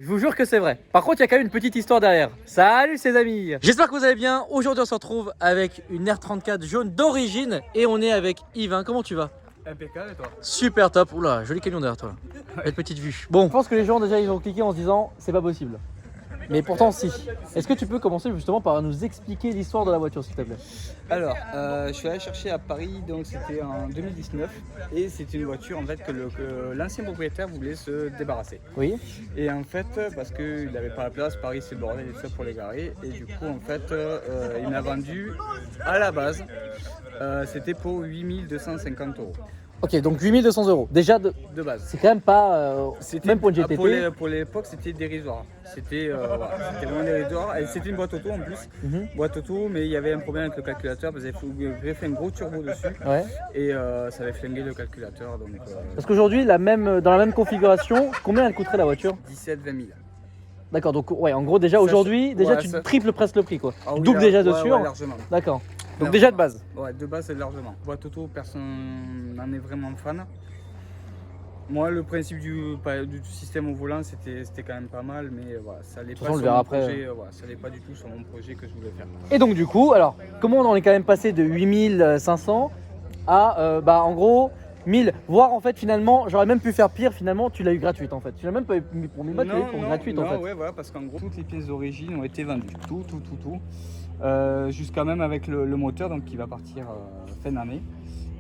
Je vous jure que c'est vrai. Par contre, il y a quand même une petite histoire derrière. Salut ses amis. J'espère que vous allez bien. Aujourd'hui, on se retrouve avec une R34 jaune d'origine et on est avec Yves. Comment tu vas? Impeccable et toi? Super top. Oula, joli camion derrière toi. Belle petite vue. Bon, je pense que les gens déjà ils ont cliqué en se disant c'est pas possible. Mais pourtant si. Est-ce que tu peux commencer justement par nous expliquer l'histoire de la voiture s'il te plaît? Alors, je suis allé chercher à Paris, donc c'était en 2019, et c'était une voiture en fait que l'ancien propriétaire voulait se débarrasser. Oui. Et en fait, parce qu'il n'avait pas la place, Paris c'est le bordel et tout ça pour les garer, et du coup en fait, il m'a vendu à la base, c'était pour 8250 €. Ok, donc 8200 €. Déjà, De base. c'est quand même pas. Même pour une GTT. Pour l'époque, c'était dérisoire. C'était c'était vraiment dérisoire. Et c'était une boîte auto en plus. Boîte auto, mais il y avait un problème avec le calculateur parce qu'il avait fait un gros turbo dessus. Ouais. Et ça avait flingué le calculateur. Donc, Parce qu'aujourd'hui, dans la même configuration, combien elle coûterait la voiture? 17-20 000. D'accord, donc ouais, en gros déjà aujourd'hui, déjà ouais, tu ça... triples presque le prix quoi. Ah oui, double déjà dessus. Ouais, largement. D'accord. Donc Largement. déjà de base. Ouais, de base c'est largement. Boîte auto, personne n'en est vraiment fan. Moi, le principe du système au volant, c'était quand même pas mal, mais voilà, ça allait pas sur mon projet. Voilà, ça allait pas du tout sur mon projet que je voulais faire. Et donc du coup, alors, comment on en est quand même passé de 8500 à, en gros, 1000, voire en fait finalement, j'aurais même pu faire pire, finalement tu l'as eu gratuite en fait. Tu l'as même pas eu pour 1000 balles, tu l'as eu pour gratuite en fait. Ouais, voilà, parce qu'en gros, toutes les pièces d'origine ont été vendues, tout. Jusqu'à même avec le moteur, donc qui va partir fin d'année.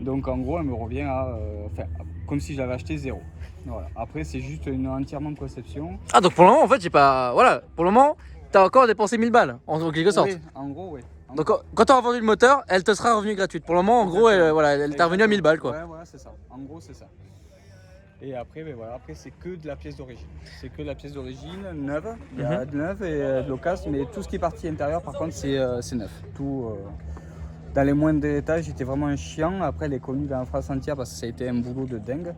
Donc en gros, elle me revient à, comme si je l'avais acheté zéro. Voilà. Après, c'est juste une entièrement de conception. Ah donc pour le moment, en fait, j'ai pas, voilà, pour le moment, t'as encore dépensé 1000 balles en quelque sorte. Oui, en gros, oui. Donc quand tu auras vendu le moteur, elle te sera revenue gratuite. Pour le moment, en gros, elle t'a revenu à 1000 balles quoi. Ouais, voilà, c'est ça. En gros, c'est ça. Et après, ben voilà, après c'est que de la pièce d'origine. C'est que de la pièce d'origine neuve. Il y a de neuf et de l'occasion, mais tout ce qui est partie intérieure, par contre, c'est neuf. Tout dans les moindres détails, j'étais vraiment un chiant. Après, elle est connue dans la France entière parce que ça a été un boulot de dingue.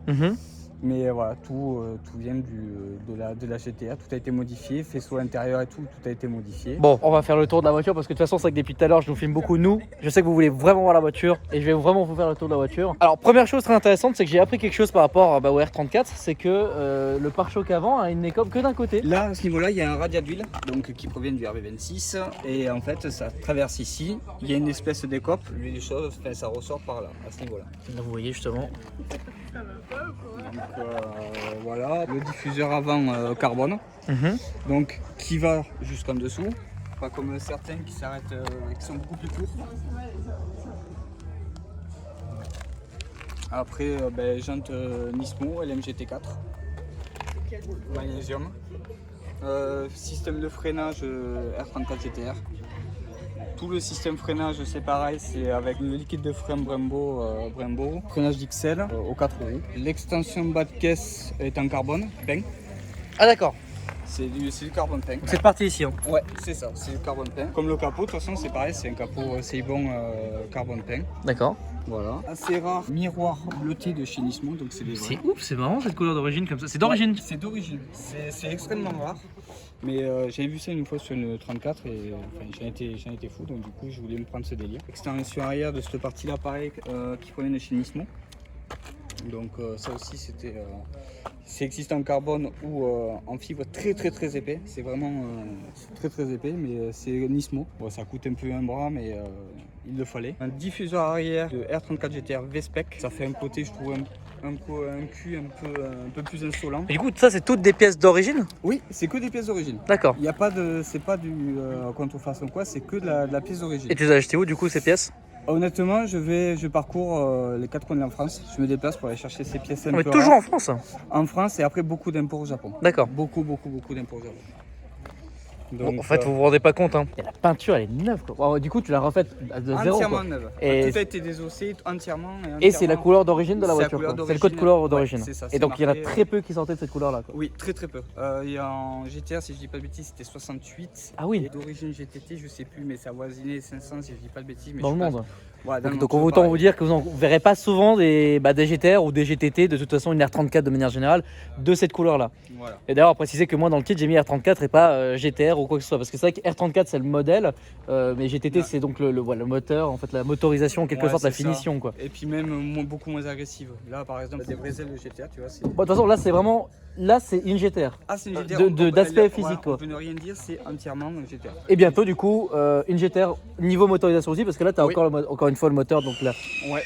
Mais voilà, tout vient de la GTR, tout a été modifié, faisceau intérieur et tout a été modifié. Bon, on va faire le tour de la voiture parce que de toute façon, c'est que depuis tout à l'heure, je nous filme beaucoup nous. Je sais que vous voulez vraiment voir la voiture et je vais vraiment vous faire le tour de la voiture. Alors, première chose très intéressante, c'est que j'ai appris quelque chose par rapport au R34, c'est que le pare-choc avant a une écope que d'un côté. Là, à ce niveau-là, il y a un radiat d'huile donc qui provient du RB26 et en fait, ça traverse ici. Il y a une espèce d'écope, l'huile chaude, ça ressort par là, à ce niveau-là. Là, vous voyez justement. Donc voilà, le diffuseur avant carbone, donc qui va jusqu'en dessous, pas comme certains qui s'arrêtent, qui sont beaucoup plus courts. Après, jante Nismo LMGT4, magnésium, système de freinage R34 GTR. Tout le système freinage c'est pareil, c'est avec le liquide de frein Brembo, freinage d'XL aux 4 roues. L'extension bas de caisse est en carbone peint. Ah d'accord. C'est du carbone peint. Cette partie ici. Hein. Ouais, c'est ça, c'est du carbone peint. Comme le capot, de toute façon c'est pareil, c'est un capot Seibon carbone peint. D'accord. Voilà. Assez rare miroir bleuté de chez Nismo, donc c'est des vrais. C'est ouf, c'est marrant cette couleur d'origine comme ça. C'est d'origine. Ouais, c'est d'origine. C'est extrêmement rare. Mais j'avais vu ça une fois sur une 34 et j'en étais fou, donc du coup je voulais me prendre ce délire. Extension arrière de cette partie-là, pareil, qui provient de chez Nismo. Donc ça aussi c'est existe en carbone ou en fibre très épais. C'est vraiment très épais, mais c'est Nismo. Bon, ça coûte un peu un bras, mais il le fallait. Un diffuseur arrière de R34 GTR V-Spec. Ça fait un côté, je trouve, un cul un peu plus insolent. Et du coup, ça c'est toutes des pièces d'origine? Oui, c'est que des pièces d'origine. D'accord. Il y a pas de, c'est pas du contrefaçon quoi, c'est que de la pièce d'origine. Et tu les as achetées où du coup ces pièces? Honnêtement, je parcours les 4 coins de la France. Je me déplace pour aller chercher ces pièces un peu toujours rares. en France? En France et après beaucoup d'impôts au Japon. D'accord. Beaucoup d'impôts au Japon. Donc, bon, en fait, vous vous rendez pas compte. Hein. Et la peinture, elle est neuve. Quoi. Du coup, tu l'as refaite de zéro. Entièrement neuve. Et tout a été désossé entièrement. Et c'est la couleur d'origine de la voiture. C'est le code couleur d'origine. Ouais, ça, et donc, il y en a très peu qui sortaient de cette couleur-là. Oui, très peu. Il y a en GTR, si je dis pas de bêtises, c'était 68. Ah oui. Et d'origine GTT, je sais plus, mais ça avoisinait 500 si je dis pas de bêtises. Mais dans le monde. Ouais, Donc autant vous dire que vous n'en verrez pas souvent des GTR ou des GTT, de toute façon une R34 de manière générale, de cette couleur-là. Voilà. Et d'ailleurs, à préciser que moi dans le kit j'ai mis R34 et pas GTR ou quoi que ce soit. Parce que c'est vrai que R34 c'est le modèle, mais GTT Ouais. c'est donc le moteur, en fait la motorisation en quelque sorte, la finition quoi. Et puis même beaucoup moins agressive. Là par exemple, des vraies ailes de GTR, tu vois. Bon, de toute façon là c'est vraiment, là c'est une GTR. Ah, c'est une GTR. D'aspect physique quoi. On peut ne rien dire, c'est entièrement une GTR. Et bientôt du coup une GTR niveau motorisation aussi parce que là tu as Oui. encore une fois le moteur donc là. Ouais.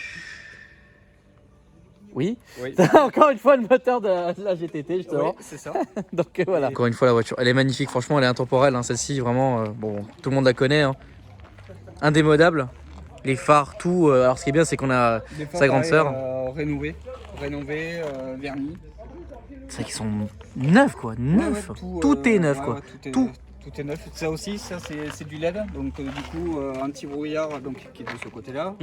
Oui. Oui. T'as encore une fois le moteur de la GTT justement. Oui, c'est ça. Donc voilà. Encore une fois la voiture, elle est magnifique, franchement elle est intemporelle, hein, celle-ci vraiment, bon tout le monde la connaît, hein. Indémodable, les phares, tout. Alors ce qui est bien c'est qu'on a Des fois, sa grande sœur. Rénové, vernis. C'est vrai qu'ils sont neufs quoi, neufs. Tout est neuf quoi. Tout est neuf. Ça aussi, ça c'est du LED, donc du coup anti-brouillard donc qui est de ce côté-là.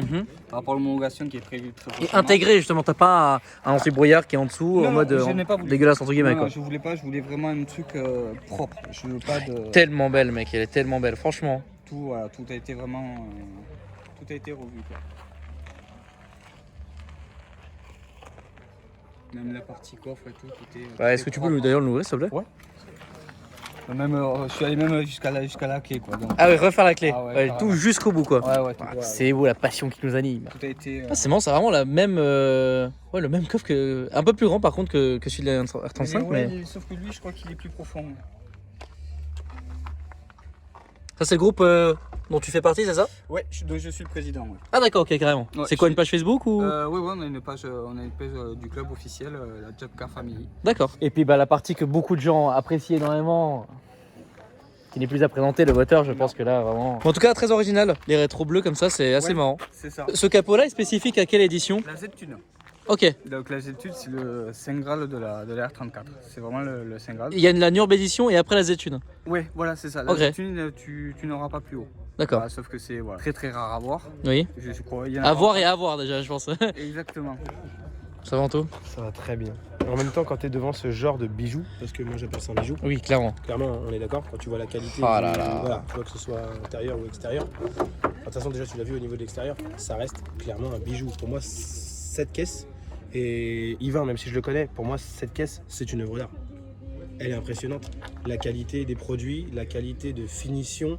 Par rapport à l'homologation qui est prévue très Et prochainement. intégré justement, t'as pas un anti-brouillard qui est en dessous Non, en mode je n'ai pas voulu. dégueulasse entre guillemets Non, quoi. je voulais pas, je voulais vraiment un truc propre. Je veux pas de. Tellement belle mec, elle est tellement belle, franchement. Tout, voilà, tout a été vraiment. Tout a été revu quoi. Même la partie coffre et tout est. Ouais, est-ce que tu peux d'ailleurs l'ouvrir s'il te plaît? Ouais. Même, je suis allé même jusqu'à la clé quoi. Donc, Ah ouais, refaire la clé, Ah ouais, ouais, carrément. tout jusqu'au bout quoi. ouais, tout, Ah, voilà. c'est beau la passion qui nous anime. Tout a été. Ah, c'est marrant, c'est vraiment la même, ouais, le même coffre que, un peu plus grand par contre que celui de la R35, mais ouais, sauf que lui, je crois qu'il est plus profond. ça c'est le groupe dont tu fais partie, c'est ça? Ouais, donc je suis le président. Ouais. Ah d'accord, ok carrément. Ouais, C'est quoi, je une page Facebook ou? Ouais, on a une page, du club officiel, la Job Car Family. D'accord. Et puis bah, la partie que beaucoup de gens apprécient énormément, qui n'est plus à présenter, le moteur, je pense que là vraiment. En tout cas très original, les rétros bleus comme ça, c'est assez Ouais. marrant. C'est ça. Ce capot là est spécifique à quelle édition? La Z-Tune. Ok. Donc la Z-Tune, c'est le Saint Graal de la R34. C'est vraiment le Saint Graal. Il y a la Nurb édition et après la Z-Tune. Ouais, voilà, c'est ça. La Ok. Z-Tune, tu n'auras pas plus haut. D'accord. Voilà, sauf que c'est très très rare à voir. Oui. Je crois. Il y en a À pas. voir et à voir déjà, je pense. Exactement. Ça va en tout? Ça va très bien. En même temps, quand tu es devant ce genre de bijoux, parce que moi j'appelle ça un bijou, Oui, clairement. clairement on est d'accord, quand tu vois la qualité, Oh là là. voilà, tu vois que ce soit intérieur ou extérieur. De toute façon, déjà tu l'as vu au niveau de l'extérieur, ça reste clairement un bijou. Pour moi, cette caisse, et Yvain, même si je le connais, pour moi, cette caisse, c'est une œuvre d'art. Elle est impressionnante. La qualité des produits, la qualité de finition,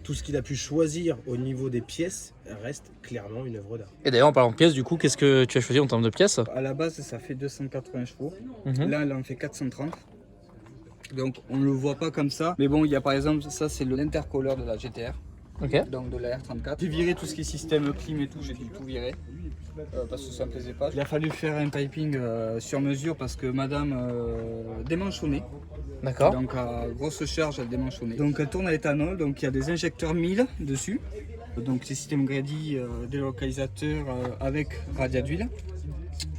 tout ce qu'il a pu choisir au niveau des pièces reste clairement une œuvre d'art. Et d'ailleurs en parlant de pièces, du coup, qu'est-ce que tu as choisi en termes de pièces? À la base, ça fait 280 chevaux. Mhm. Là, elle en fait 430. Donc, on ne le voit pas comme ça. Mais bon, il y a par exemple, ça, c'est l'intercooleur de la GTR. Ok. Donc de la R34. J'ai viré tout ce qui est système clim et tout, j'ai tout viré. Parce que ça me plaisait pas. Il a fallu faire un piping sur mesure parce que madame démanchonnait. D'accord. Donc à grosse charge, elle démanchonnait. Donc elle tourne à l'éthanol, donc il y a des injecteurs 1000 dessus. Donc c'est système Grady, délocalisateur avec radiat d'huile.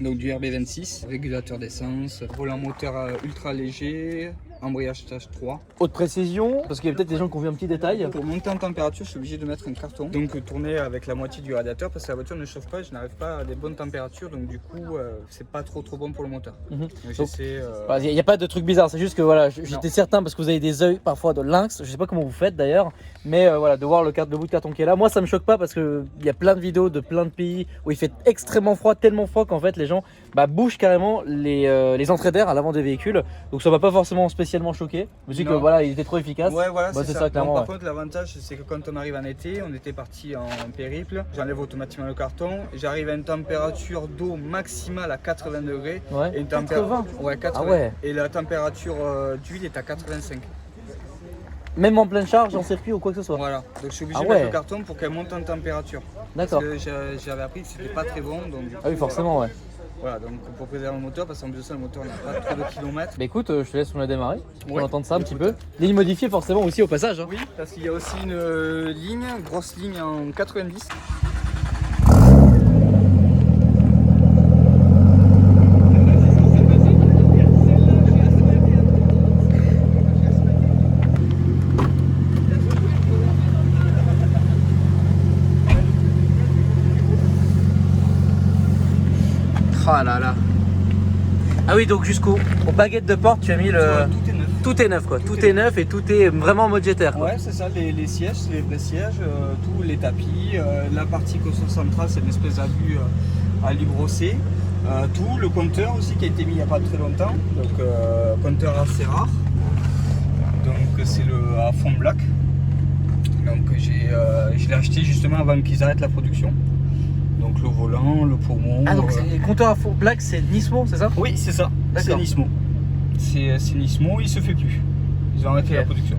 Donc du RB26, régulateur d'essence, volant moteur ultra léger, embrayage stage 3. Haute précision, parce qu'il y a peut-être des gens qui ont vu un petit détail. Pour monter en température, je suis obligé de mettre un carton. Donc tourner avec la moitié du radiateur parce que la voiture ne chauffe pas et je n'arrive pas à des bonnes températures. Donc du coup, c'est pas trop bon pour le moteur. Mhm. Donc, j'essaie, Il n'y a pas de truc bizarre, c'est juste que voilà, j'étais Non. certain parce que vous avez des yeux parfois de lynx, je sais pas comment vous faites d'ailleurs, mais voilà, de voir le bout de carton qui est là, moi ça me choque pas parce que il y a plein de vidéos de plein de pays où il fait extrêmement froid, tellement froid qu'en fait les gens bougent carrément les entrées d'air à l'avant des véhicules, donc ça m'a pas forcément spécialement choqué. Je me suis dit que Non. voilà, il était trop efficace. Ouais, voilà, Bah, c'est c'est ça. ça, clairement, Bon, ouais. par contre, l'avantage, c'est que quand on arrive en été, on était parti en périple, j'enlève automatiquement le carton, j'arrive à une température d'eau maximale à 80 degrés. Ouais. Et une 80. Ouais, 80. Ah ouais. Et la température d'huile est à 85. Même en pleine charge, en circuit ou quoi que ce soit. Voilà, donc je suis obligé Ah de mettre ouais. le carton pour qu'elle monte en température. D'accord. Parce que j'avais appris que c'était pas très bon. Donc, du coup, Ah oui, forcément, ouais. Voilà, donc pour préserver le moteur, parce qu'en plus de ça, le moteur n'a pas trop de kilomètres. Bah écoute, je te laisse nous la démarrer. On Ouais. va entendre ça un petit Écoute. peu. Ligne modifiée forcément aussi au passage. Hein. Oui, parce qu'il y a aussi une ligne, grosse ligne en 90. Ah là là. Ah oui, donc jusqu'aux baguettes de porte, tu as mis le. Tout est neuf. tout est neuf quoi, tout est neuf et tout est vraiment en mode GTR quoi. Ouais, c'est ça, les sièges, c'est les vrais sièges, tous les tapis, la partie console centrale, c'est une espèce d'abus à lui brosser, tout, le compteur aussi qui a été mis il n'y a pas très longtemps, donc compteur assez rare, donc c'est le à fond black, donc je l'ai acheté justement avant qu'ils arrêtent la production, donc le volant, le pommeau. Ah donc les compteurs à fond black c'est Nismo, c'est ça? Oui, c'est ça, c'est D'accord. Nismo. C'est Nismo, il se fait plus. Ils ont arrêté Ok. la production.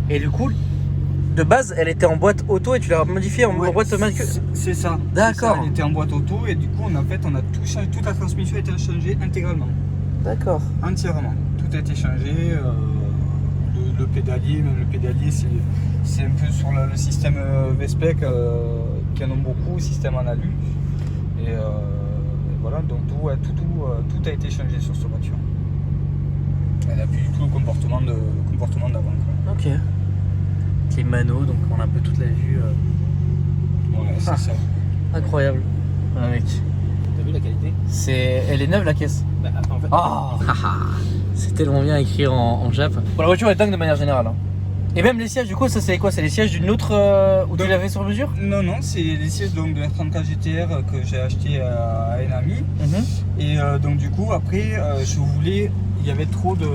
Et du coup, de base elle était en boîte auto et tu l'as modifiée en Ouais, boîte manuelle. c'est ça. D'accord. Elle était en boîte auto et du coup on a tout changé, toute la transmission a été changée intégralement, D'accord. entièrement. Tout a été changé. Le pédalier, même le pédalier, c'est un peu sur le système Vespec qui en ont beaucoup, système en alu. Et voilà, donc tout a été changé sur cette voiture. Elle n'a plus du tout le comportement d'avant. Quoi. Ok. Les manos, donc on a un peu toute la vue. Ouais, c'est ça. Incroyable. Ah, mec. T'as vu la qualité? Elle est neuve la caisse. Bah, en fait, Oh c'est tellement bien écrit en Jap. Bon, la voiture est dingue de manière générale. Hein. Et même les sièges, du coup, ça c'est quoi? C'est les sièges d'une autre où tu Donc- l'avais sur mesure? Non, c'est les sièges donc, de R34 GTR que j'ai acheté à un ami. Et donc du coup après je voulais, il y avait trop de,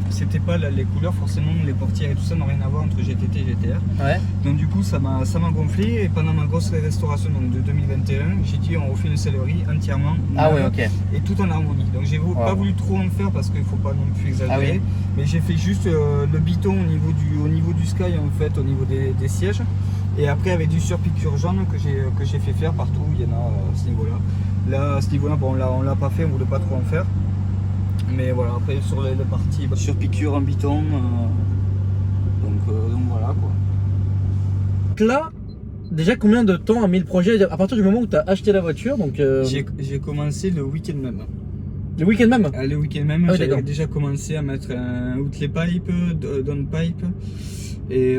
c'était pas les couleurs forcément, les portières et tout ça n'ont rien à voir entre GTT et GTR. Ouais. Donc du coup ça m'a gonflé et pendant ma grosse restauration donc, de 2021, j'ai dit on refait une sellerie entièrement Ah neuve ouais, ok. et tout en harmonie. Donc j'ai pas voulu trop en faire parce qu'il faut pas non plus exagérer. Ah oui. Mais j'ai fait juste le biton au niveau du sky en fait, au niveau des sièges. Et après avec du surpiqûre jaune que j'ai fait faire partout, il y en a à ce niveau-là. Là à ce niveau-là, bon, on l'a pas fait, on voulait pas trop en faire. Mais voilà, après sur les parties surpiqûre en biton, donc voilà quoi. Là, déjà combien de temps a mis le projet à partir du moment où tu as acheté la voiture? Donc J'ai commencé le week-end même. le week-end même? Le week-end même, Ah oui, j'avais d'accord. déjà commencé à mettre un outlet pipe, down pipe. Et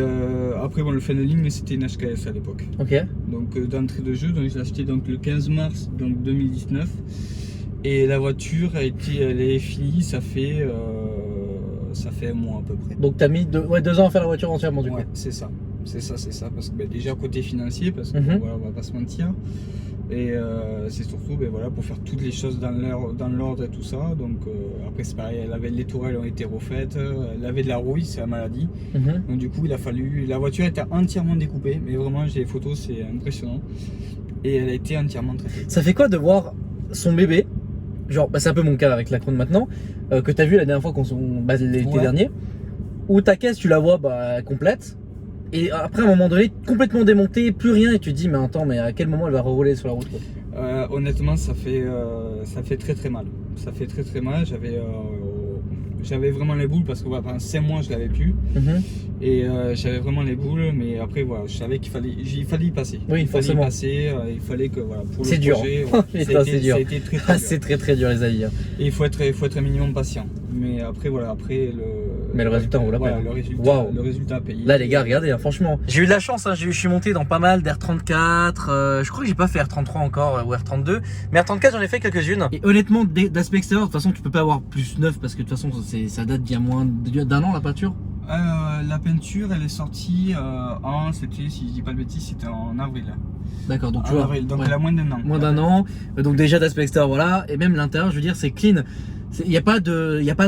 après, bon, le funneling, c'était une HKS à l'époque. Ok. Donc d'entrée de jeu, donc j'ai acheté donc, le 15 mars donc, 2019. Et la voiture elle est finie, ça fait un mois à peu près. Donc tu as mis 2 ans à faire la voiture entièrement du coup. Ouais, c'est ça. Parce que déjà côté financier, parce que Mhm. voilà, on va pas se mentir. Et c'est surtout voilà, pour faire toutes les choses dans l'ordre et tout ça. Donc après c'est pareil, les tourelles ont été refaites, elle avait de la rouille, c'est la maladie. Mhm. Donc du coup il a fallu, la voiture était entièrement découpée, mais vraiment j'ai les photos, c'est impressionnant. Et elle a été entièrement traitée. Ça fait quoi de voir son bébé? Genre, c'est un peu mon cas avec la Crown maintenant, que tu as vu la dernière fois l'été Ouais. dernier, où ta caisse tu la vois complète, et après à un moment donné complètement démontée, plus rien, et tu te dis mais attends, mais à quel moment elle va rerouler sur la route quoi? Honnêtement ça fait très très mal. Ça fait très très mal, j'avais vraiment les boules parce que voilà, pendant 5 mois je l'avais plus. Mhm. Et j'avais vraiment les boules, mais après voilà, je savais qu'il fallait y passer. Oui, il fallait y forcément. passer, il fallait que voilà, pour C'est le dur. projet, Putain, ça a c'est été, dur. ça a été très très Ah, dur. c'est très très dur les avis. Hein. Et il faut être un minimum patient. Mais après voilà, Mais le résultat, on vaut la voilà, peine. le résultat a payé. Là les gars, regardez, hein, franchement. J'ai eu de la chance, hein, je suis monté dans pas mal d'R34, je crois que j'ai pas fait R33 encore ou R32, mais R34 j'en ai fait quelques-unes. Et honnêtement, d'aspect extérieur, de toute façon tu peux pas avoir plus neuf parce que de toute façon ça date d'il y a moins d'un an la peinture. La peinture elle est sortie c'était, si je dis pas de bêtises, c'était en avril. D'accord, donc tu En vois. avril, donc ouais. elle a moins d'un an. Moins d'un an, donc déjà d'aspect extérieur voilà, et même l'intérieur je veux dire c'est clean, il n'y a pas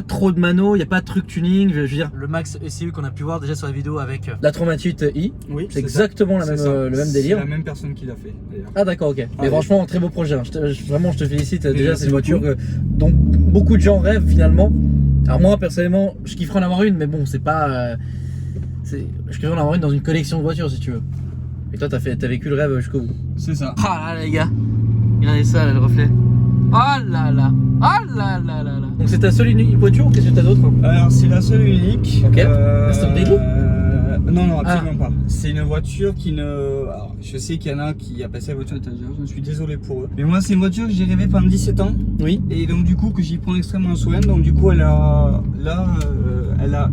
trop de mano, il n'y a pas de truc tuning, je veux dire le max ECU qu'on a pu voir déjà sur la vidéo avec la 328i, Oui, c'est exactement ça. le même délire. C'est la même personne qui l'a fait d'ailleurs. Ah d'accord, ok, mais oui. franchement un très beau projet, hein. Vraiment je te félicite, déjà merci c'est une voiture beaucoup. dont beaucoup de gens rêvent finalement. Alors moi personnellement je kifferais en avoir une, mais bon c'est pas... je kifferais en avoir une dans une collection de voitures si tu veux. Et toi t'as vécu le rêve jusqu'au bout. C'est ça. Ah là les gars, regardez ça là, le reflet. Ah là là, ah là là là là. Donc c'est ta seule unique voiture ou qu'est-ce que t'as d'autre? Alors c'est la seule et unique. Ok. C'est un daily? Non, absolument pas. C'est une voiture qui ne... Alors, je sais qu'il y en a qui appellent ça la voiture étagère, je suis désolé pour eux. Mais moi c'est une voiture que j'ai rêvé pendant 17 ans. Oui. Et donc du coup que j'y prends extrêmement soin. Donc du coup elle a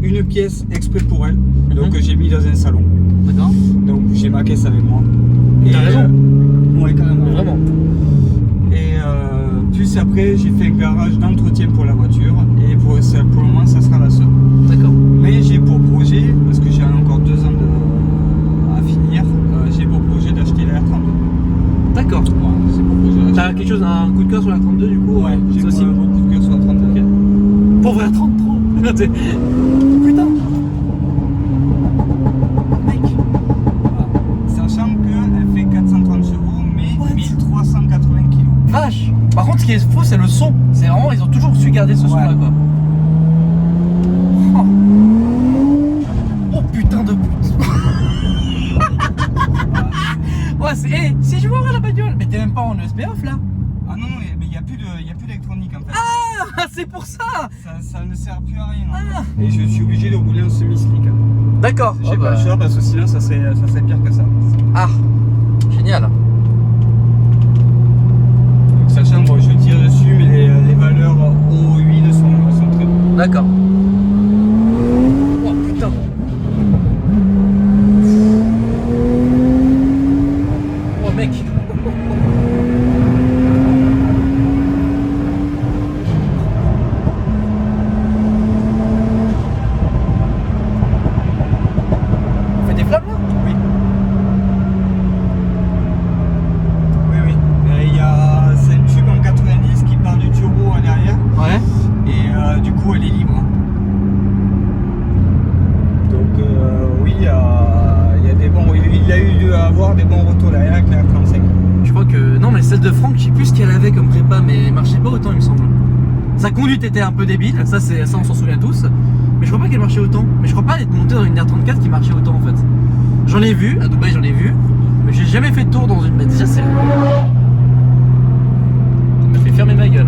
une pièce exprès pour elle. Donc j'ai mis dans un salon. D'accord. Donc j'ai ma caisse avec moi. T'as raison. Ouais carrément. Vraiment. Et plus après j'ai fait un garage d'entretien pour la voiture. Et pour le moment ça sera la seule. D'accord. Putain. Mec. Sachant qu'elle fait 430 chevaux, mais 1380 kg. Vache. Par contre, ce qui est fou, c'est le son. C'est vraiment, ils ont toujours su garder ce son-là, quoi. Oh, oh putain de pute. Ouais, c'est. Hey, c'est joueur à la bagnole. Mais t'es même pas en USB off là. Ah non, mais il n'y a plus d'électronique en fait. Ah, c'est pour ça. Ça ne sert plus à rien. Ah. Et je suis obligé de rouler en semi-slick. D'accord. J'ai pas le choix parce que sinon ça serait pire que ça. Ah, génial. Donc, sachant que je tire dessus, mais les valeurs eau huile sont très bonnes. D'accord. Oh putain. Oh mec. On fait des flammes là? Oui. Oui. C'est une tube en 90 qui part du turbo en arrière. Ouais. Et du coup elle est libre. Donc oui, il y a des bons. Il a eu dû avoir des bons retours derrière avec la 35. Je crois que. Non, mais celle de Franck, je sais plus ce qu'elle avait comme prépa, mais elle marchait pas autant, il me semble. Sa conduite était un peu débile, ça on s'en souvient tous. Mais je crois pas qu'elle marchait autant. Mais je crois pas être monté dans une R34 qui marchait autant en fait. J'en ai vu, à Dubaï j'en ai vu, mais j'ai jamais fait de tour dans une. Mais déjà c'est. Ça me fait fermer ma gueule.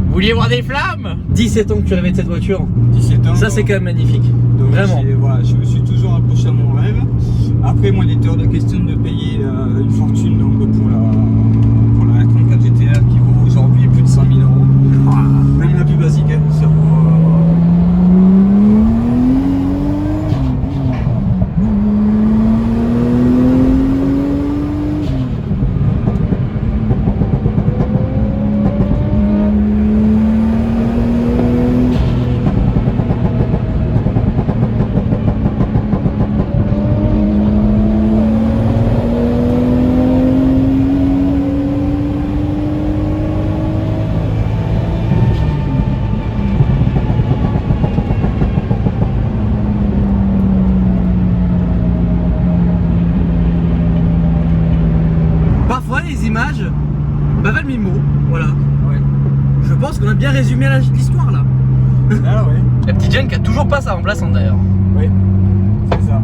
Vous vouliez voir des flammes? 17 ans que tu rêvais de cette voiture. 17 ans. Ça c'est quand même magnifique. Donc, Vraiment. Voilà, je me suis toujours accroché à mon rêve. Après, moi, il était hors de question de payer une fortune donc, pour la R34 GTR qui vaut aujourd'hui plus de 100 000 euros. Même la plus basique, hein, ça vaut. Parfois les images valent 1000 mots, voilà. Ouais. Je pense qu'on a bien résumé l'histoire là. Ah ouais. La petite Jen qui a toujours pas sa remplaçante d'ailleurs. Oui. C'est ça.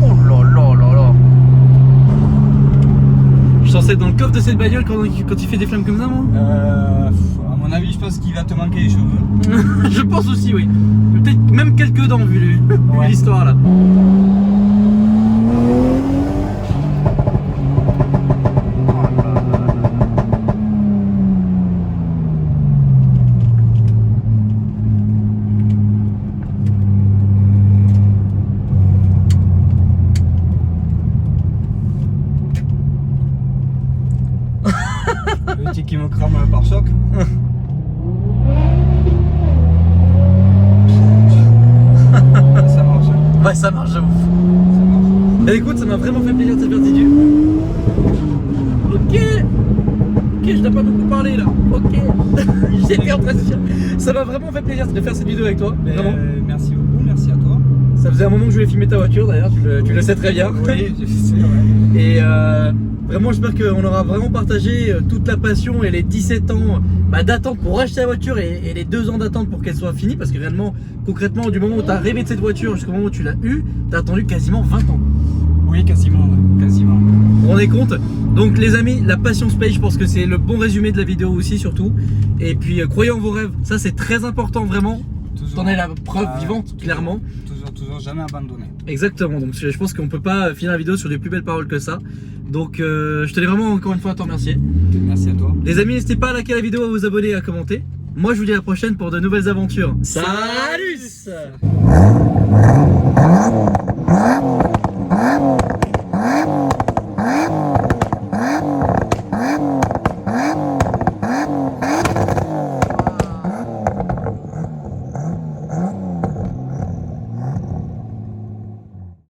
Oh là là là là. Je suis censé être dans le coffre de cette bagnole quand il fait des flammes comme ça moi. À mon avis, je pense qu'il va te manquer les cheveux. Je pense aussi oui. Peut-être même quelques dents vu Ouais. l'histoire là. Le petit qui me crame le pare-choc. Ça marche. Ouais ça marche de ouf. Ça marche. Et écoute ça m'a vraiment fait plaisir de te faire Didier. Ok. Ok je n'ai pas beaucoup parlé là. Ok. J'étais en train de dire. Ça m'a vraiment fait plaisir de faire cette vidéo avec toi. Vraiment. Merci beaucoup, merci à toi. Ça faisait un moment que je voulais filmer ta voiture d'ailleurs, tu le sais très bien. Oui, je sais, ouais. Et vraiment j'espère qu'on aura vraiment partagé toute la passion et les 17 ans d'attente pour acheter la voiture et les 2 ans d'attente pour qu'elle soit finie. Parce que réellement, concrètement, du moment où tu as rêvé de cette voiture jusqu'au moment où tu l'as eue, tu as attendu quasiment 20 ans. Oui, quasiment, ouais, quasiment. Vous vous rendez compte? Donc les amis, la Passion Paye, je pense que c'est le bon résumé de la vidéo aussi surtout. Et puis croyez en vos rêves, ça c'est très important vraiment. T'en es la preuve vivante, toujours, clairement. Toujours jamais abandonné. Exactement, donc je pense qu'on peut pas finir la vidéo sur des plus belles paroles que ça. Donc je tenais vraiment encore une fois à te remercier. Merci à toi. Les amis, n'hésitez pas à liker la vidéo, à vous abonner et à commenter. Moi je vous dis à la prochaine pour de nouvelles aventures. Salut!